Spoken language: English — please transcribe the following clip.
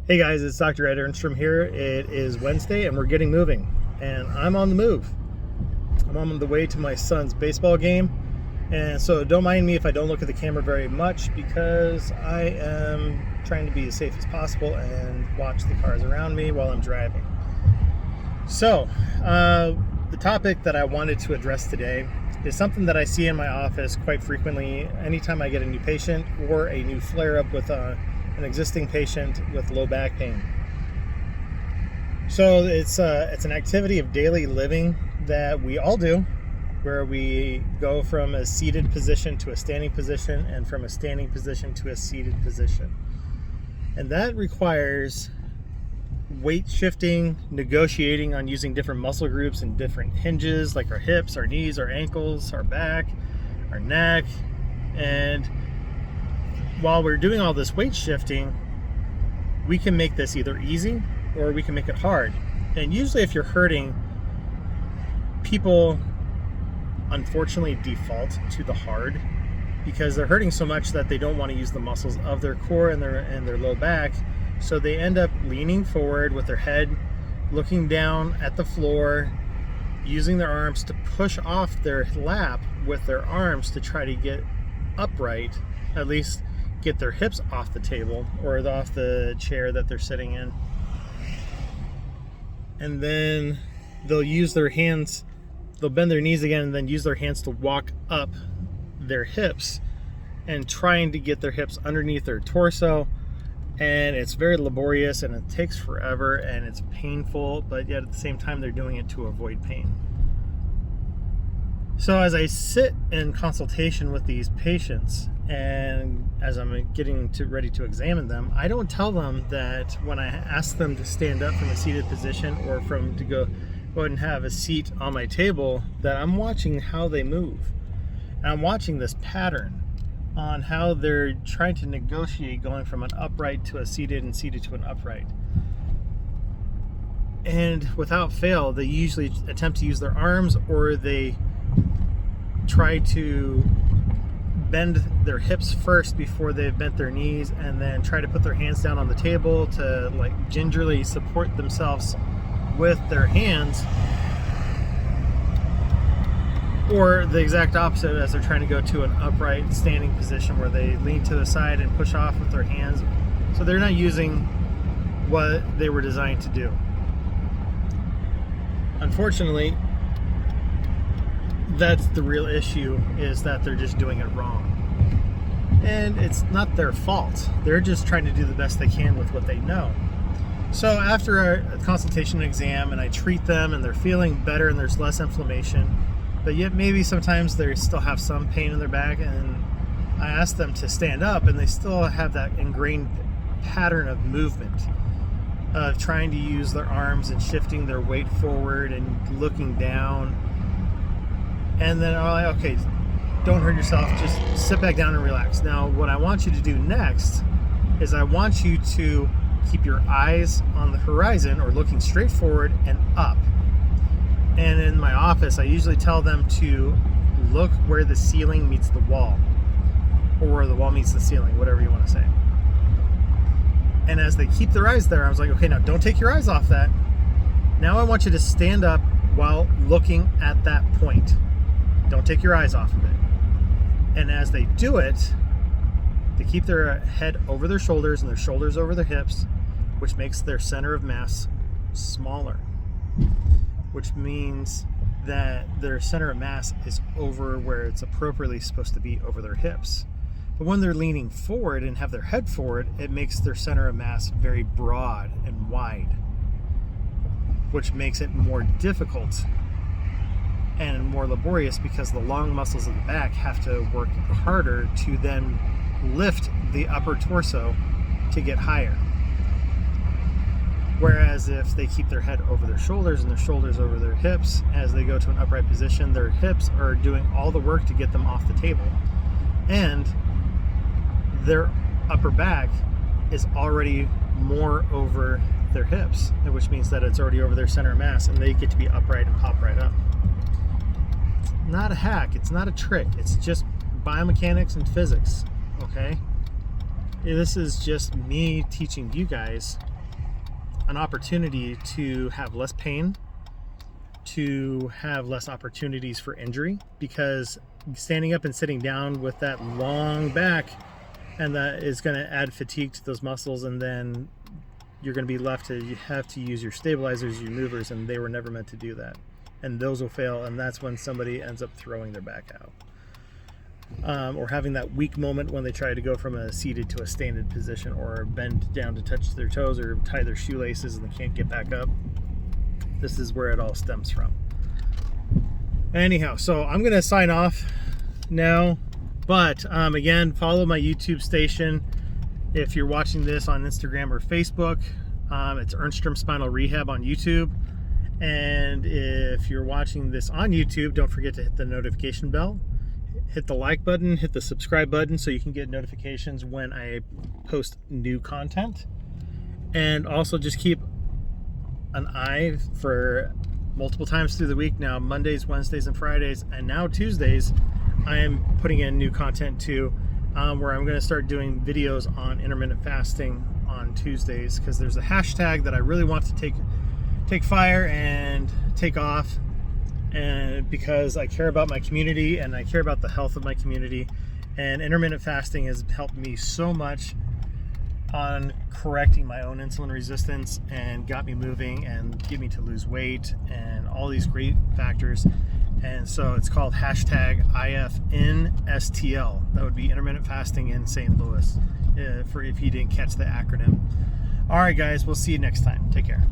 Hey guys, it's Dr. Ed Ernstrom here. It is Wednesday and we're getting moving. And I'm on the move. I'm on the way to my son's baseball game. And so don't mind me if I don't look at the camera very much because I am trying to be as safe as possible and watch the cars around me while I'm driving. So, the topic that I wanted to address today is something that I see in my office quite frequently anytime I get a new patient or a new flare-up with an existing patient with low back pain. So it's an activity of daily living that we all do, where we go from a seated position to a standing position and from a standing position to a seated position. And that requires weight shifting, negotiating on using different muscle groups and different hinges like our hips, our knees, our ankles, our back, our neck. And while we're doing all this weight shifting, we can make this either easy or we can make it hard. And usually if you're hurting, people unfortunately default to the hard because they're hurting so much that they don't want to use the muscles of their core and their low back. So they end up leaning forward with their head looking down at the floor, using their arms to push off their lap with their arms to try to get upright, at least get their hips off the table or off the chair that they're sitting in. And then they'll use their hands, they'll bend their knees again and then use their hands to walk up their hips and trying to get their hips underneath their torso. And it's very laborious and it takes forever and it's painful, but yet at the same time they're doing it to avoid pain. So as I sit in consultation with these patients and as I'm getting ready to examine them, I don't tell them that when I ask them to stand up from a seated position or to go ahead and have a seat on my table, that I'm watching how they move. And I'm watching this pattern on how they're trying to negotiate going from an upright to a seated and seated to an upright. And without fail, they usually attempt to use their arms or they try to bend their hips first before they've bent their knees and then try to put their hands down on the table to like gingerly support themselves with their hands. Or the exact opposite as they're trying to go to an upright standing position where they lean to the side and push off with their hands. So they're not using what they were designed to do. Unfortunately, that's the real issue, is that they're just doing it wrong. And it's not their fault. They're just trying to do the best they can with what they know. So after a consultation exam and I treat them and they're feeling better and there's less inflammation, but yet maybe sometimes they still have some pain in their back, and I ask them to stand up and they still have that ingrained pattern of movement of trying to use their arms and shifting their weight forward and looking down. And then I'm like, okay, don't hurt yourself, just sit back down and relax. Now what I want you to do next is I want you to keep your eyes on the horizon or looking straight forward and up. And in my office, I usually tell them to look where the ceiling meets the wall, or where the wall meets the ceiling, whatever you want to say. And as they keep their eyes there, I was like, okay, now don't take your eyes off that. Now I want you to stand up while looking at that point. Don't take your eyes off of it. And as they do it, they keep their head over their shoulders and their shoulders over their hips, which makes their center of mass smaller, which means that their center of mass is over where it's appropriately supposed to be, over their hips. But when they're leaning forward and have their head forward, it makes their center of mass very broad and wide, which makes it more difficult and more laborious because the long muscles of the back have to work harder to then lift the upper torso to get higher. Whereas if they keep their head over their shoulders and their shoulders over their hips, as they go to an upright position, their hips are doing all the work to get them off the table. And their upper back is already more over their hips, which means that it's already over their center of mass and they get to be upright and pop right up. Not a hack, it's not a trick, it's just biomechanics and physics, okay? This is just me teaching you guys an opportunity to have less pain, to have less opportunities for injury, because standing up and sitting down with that long back, and that is going to add fatigue to those muscles, and then you're going to be left to, you have to use your stabilizers, your movers, and they were never meant to do that, and those will fail, and that's when somebody ends up throwing their back out, or having that weak moment when they try to go from a seated to a standing position, or bend down to touch their toes, or tie their shoelaces and they can't get back up. This is where it all stems from. Anyhow, so I'm going to sign off now, but again, follow my YouTube station. If you're watching this on Instagram or Facebook, it's Ernstrom Spinal Rehab on YouTube. And if you're watching this on YouTube, don't forget to hit the notification bell, hit the like button, hit the subscribe button so you can get notifications when I post new content. And also just keep an eye for multiple times through the week now, Mondays, Wednesdays, and Fridays, and now Tuesdays, I am putting in new content too, where I'm going to start doing videos on intermittent fasting on Tuesdays, because there's a hashtag that I really want to take fire and take off, and because I care about my community and I care about the health of my community, and intermittent fasting has helped me so much on correcting my own insulin resistance and got me moving and get me to lose weight and all these great factors. And so it's called hashtag IFNSTL. That would be intermittent fasting in St. Louis, for if you didn't catch the acronym. All right, guys, we'll see you next time. Take care.